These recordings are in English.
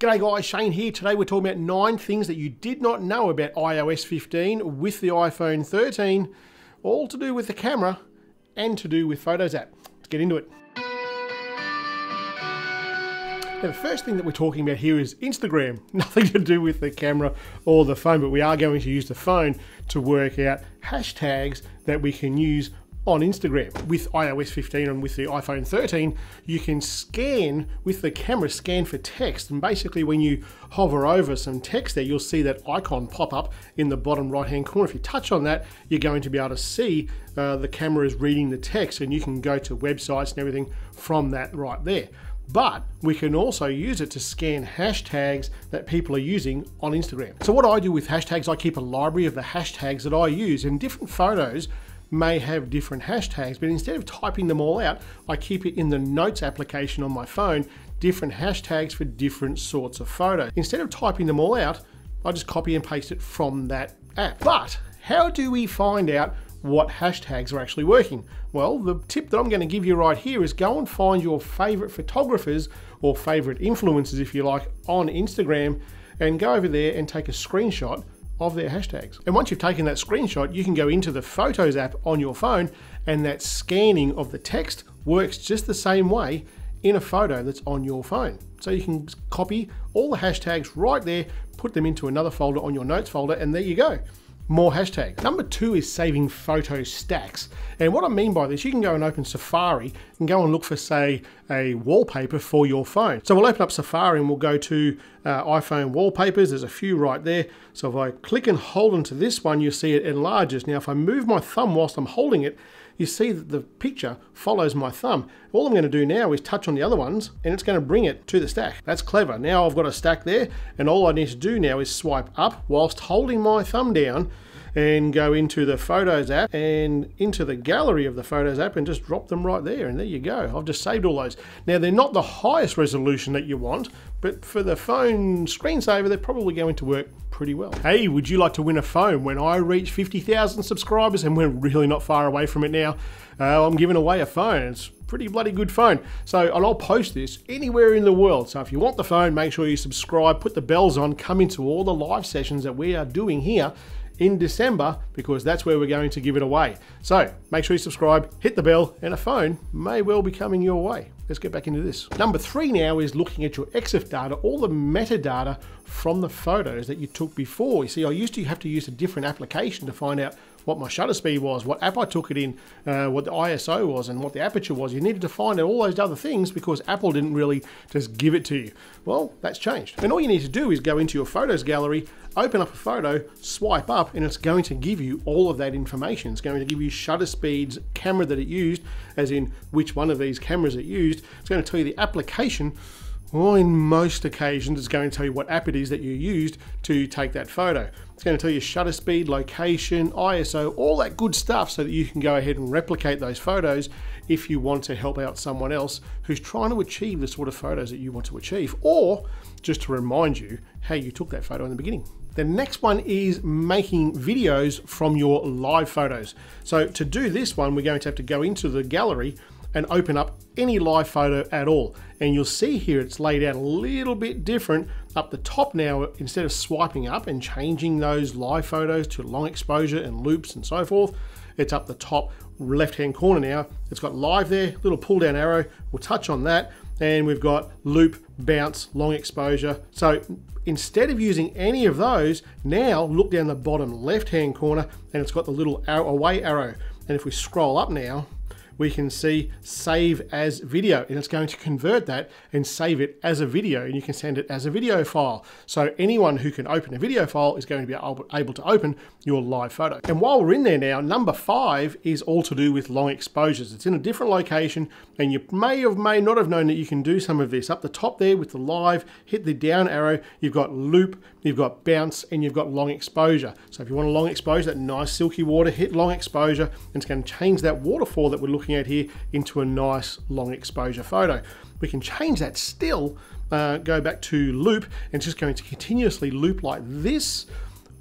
G'day guys, Shane here. Today we're talking about 9 things that you did not know about iOS 15 with the iPhone 13, all to do with the camera and to do with Photos app. Let's get into it. Now, the first thing that we're talking about here is Instagram. Nothing to do with the camera or the phone, but we are going to use the phone to work out hashtags that we can use on Instagram. With iOS 15 and with the iPhone 13, you can scan with the camera, scan for text. And basically when you hover over some text there, you'll see that icon pop up in the bottom right-hand corner. If you touch on that, you're going to be able to see the camera is reading the text, and you can go to websites and everything from that right there. But we can also use it to scan hashtags that people are using on Instagram. So what I do with hashtags, I keep a library of the hashtags that I use, and different photos may have different hashtags, but instead of typing them all out, I keep it in the notes application on my phone, different hashtags for different sorts of photos. Instead of typing them all out, I just copy and paste it from that app. But how do we find out what hashtags are actually working? Well, the tip that I'm going to give you right here is go and find your favorite photographers or favorite influencers, if you like, on Instagram, and go over there and take a screenshot of their hashtags. And once you've taken that screenshot, you can go into the Photos app on your phone, and that scanning of the text works just the same way in a photo that's on your phone. So you can copy all the hashtags right there, put them into another folder on your notes folder, and there you go. More hashtags. Number 2 is saving photo stacks. And what I mean by this, you can go and open Safari and go and look for, say, a wallpaper for your phone. So we'll open up Safari and we'll go to iPhone wallpapers. There's a few right there. So if I click and hold onto this one, you see it enlarges. Now, if I move my thumb whilst I'm holding it, you see that the picture follows my thumb. All I'm going to do now is touch on the other ones, and it's going to bring it to the stack. That's clever. Now I've got a stack there, and all I need to do now is swipe up whilst holding my thumb down and go into the Photos app and into the gallery of the Photos app and just drop them right there, and there you go. I've just saved all those. Now, they're not the highest resolution that you want, but for the phone screensaver, they're probably going to work pretty well. Hey, would you like to win a phone? When I reach 50,000 subscribers, and we're really not far away from it now, I'm giving away a phone. It's a pretty bloody good phone. So, and I'll post this anywhere in the world. So if you want the phone, make sure you subscribe, put the bells on, come into all the live sessions that we are doing here in December, because that's where we're going to give it away. So make sure you subscribe, hit the bell, and a phone may well be coming your way. Let's get back into this. Number 3 now is looking at your Exif data, all the metadata from the photos that you took before. You see, I used to have to use a different application to find out what my shutter speed was, what app I took it in, what the ISO was, and what the aperture was. You needed to find out all those other things because Apple didn't really just give it to you. Well, that's changed. And all you need to do is go into your photos gallery, open up a photo, swipe up, and it's going to give you all of that information. It's going to give you shutter speeds, camera that it used, as in which one of these cameras it used. It's going to tell you the application. Well, in most occasions, it's going to tell you what app it is that you used to take that photo. It's going to tell you shutter speed, location, ISO, all that good stuff, so that you can go ahead and replicate those photos if you want to help out someone else who's trying to achieve the sort of photos that you want to achieve, or just to remind you how you took that photo in the beginning. The next one is making videos from your live photos. So to do this one, we're going to have to go into the gallery and open up any live photo at all. And you'll see here it's laid out a little bit different up the top now. Instead of swiping up and changing those live photos to long exposure and loops and so forth, it's up the top left-hand corner now. It's got live there, little pull down arrow. We'll touch on that. And we've got loop, bounce, long exposure. So instead of using any of those, now look down the bottom left-hand corner, and it's got the little away arrow. And if we scroll up now, we can see save as video, and it's going to convert that and save it as a video, and you can send it as a video file. So anyone who can open a video file is going to be able to open your live photo. And while we're in there now, number 5 is all to do with long exposures. It's in a different location, and you may or may not have known that you can do some of this. Up the top there with the live, hit the down arrow, you've got loop, you've got bounce, and you've got long exposure. So if you want a long exposure, that nice silky water, hit long exposure, and it's going to change that waterfall that we're looking at here into a nice long exposure photo. We can change that still, go back to loop, and it's just going to continuously loop like this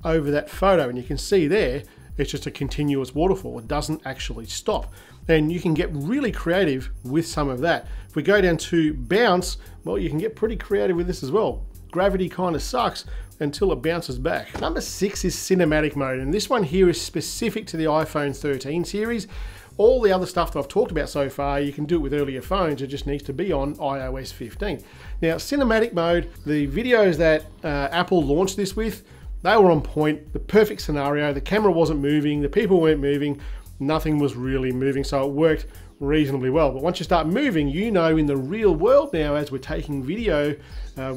over that photo, and you can see there it's just a continuous waterfall. It doesn't actually stop, and you can get really creative with some of that. If we go down to bounce, well, you can get pretty creative with this as well. gravity kind of sucks until it bounces back. Number 6 is cinematic mode, and this one here is specific to the iPhone 13 series. All the other stuff that I've talked about so far, you can do it with earlier phones. It just needs to be on iOS 15. Now, cinematic mode, the videos that Apple launched this with, they were on point, the perfect scenario. The camera wasn't moving, the people weren't moving, nothing was really moving, so it worked reasonably well. But once you start moving, you know in the real world now, as we're taking video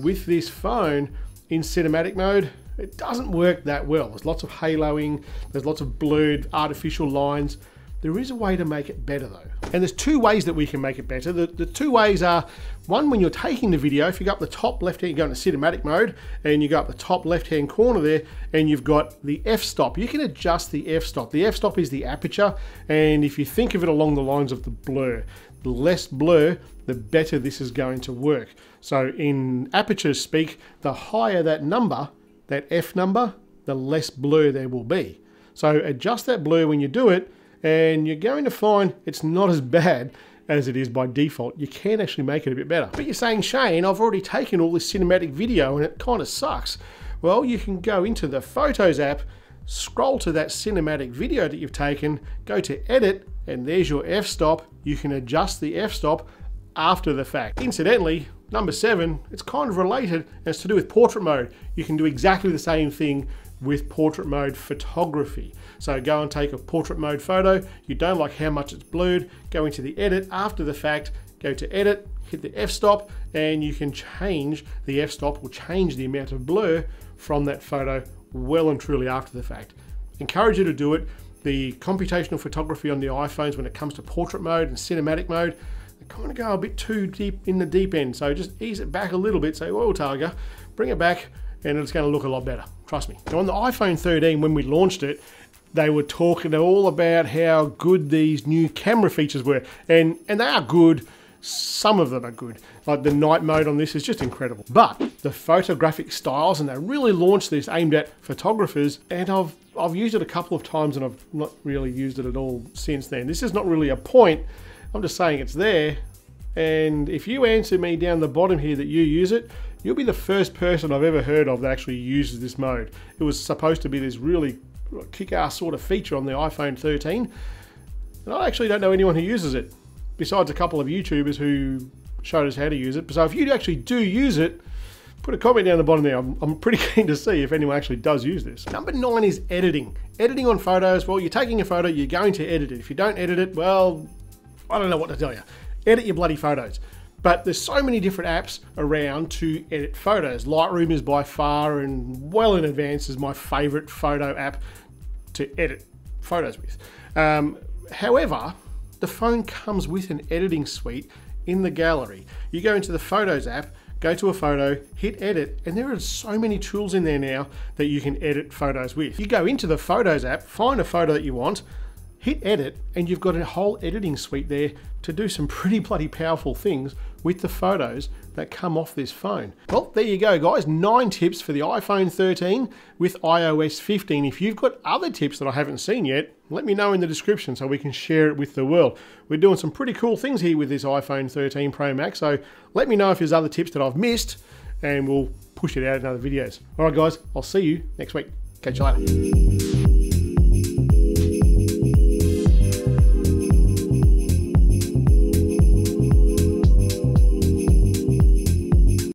with this phone in cinematic mode, it doesn't work that well. There's lots of haloing, there's lots of blurred artificial lines. There is a way to make it better though. And there's 2 ways that we can make it better. The 2 ways are, one, when you're taking the video, if you go up the top left hand, you go into cinematic mode, and you go up the top left hand corner there, and you've got the f-stop. You can adjust the f-stop. The f-stop is the aperture, and if you think of it along the lines of the blur, the less blur, the better this is going to work. So in aperture speak, the higher that number, that f number, the less blur there will be. So adjust that blur when you do it, and you're going to find it's not as bad as it is by default. You can actually make it a bit better. But you're saying, Shane, I've already taken all this cinematic video and it kind of sucks. Well, you can go into the Photos app, scroll to that cinematic video that you've taken, go to Edit, and there's your f-stop. You can adjust the f-stop after the fact. Incidentally, number 7, it's kind of related, and it's to do with portrait mode. You can do exactly the same thing with portrait mode photography. So go and take a portrait mode photo. You don't like how much it's blurred, go into the edit after the fact, go to edit, hit the f-stop, and you can change the f-stop or change the amount of blur from that photo well and truly after the fact. Encourage you to do it. The computational photography on the iPhones when it comes to portrait mode and cinematic mode, they kind of go a bit too deep in the deep end. So just ease it back a little bit, say, well, Targa, bring it back, and it's going to look a lot better. Trust me. Now on the iPhone 13, when we launched it, they were talking all about how good these new camera features were. And they are good. Some of them are good. Like the night mode on this is just incredible. But the photographic styles, and they really launched this aimed at photographers, and I've used it a couple of times and I've not really used it at all since then. This is not really a point. I'm just saying it's there. And if you answer me down the bottom here that you use it, you'll be the first person I've ever heard of that actually uses this mode. It was supposed to be this really kick-ass sort of feature on the iPhone 13, and I actually don't know anyone who uses it, besides a couple of YouTubers who showed us how to use it. So if you actually do use it, put a comment down the bottom there. I'm pretty keen to see if anyone actually does use this. Number 9 is editing. Editing on photos. Well, you're taking a photo, you're going to edit it. If you don't edit it, well, I don't know what to tell you. Edit your bloody photos. But there's so many different apps around to edit photos. Lightroom is by far and well in advance is my favorite photo app to edit photos with. However, the phone comes with an editing suite in the gallery. You go into the Photos app, go to a photo, hit edit, and there are so many tools in there now that you can edit photos with. You go into the Photos app, find a photo that you want, hit edit, and you've got a whole editing suite there to do some pretty bloody powerful things with the photos that come off this phone. Well, there you go, guys. 9 tips for the iPhone 13 with iOS 15. If you've got other tips that I haven't seen yet, let me know in the description so we can share it with the world. We're doing some pretty cool things here with this iPhone 13 Pro Max, so let me know if there's other tips that I've missed, and we'll push it out in other videos. All right, guys, I'll see you next week. Catch you later.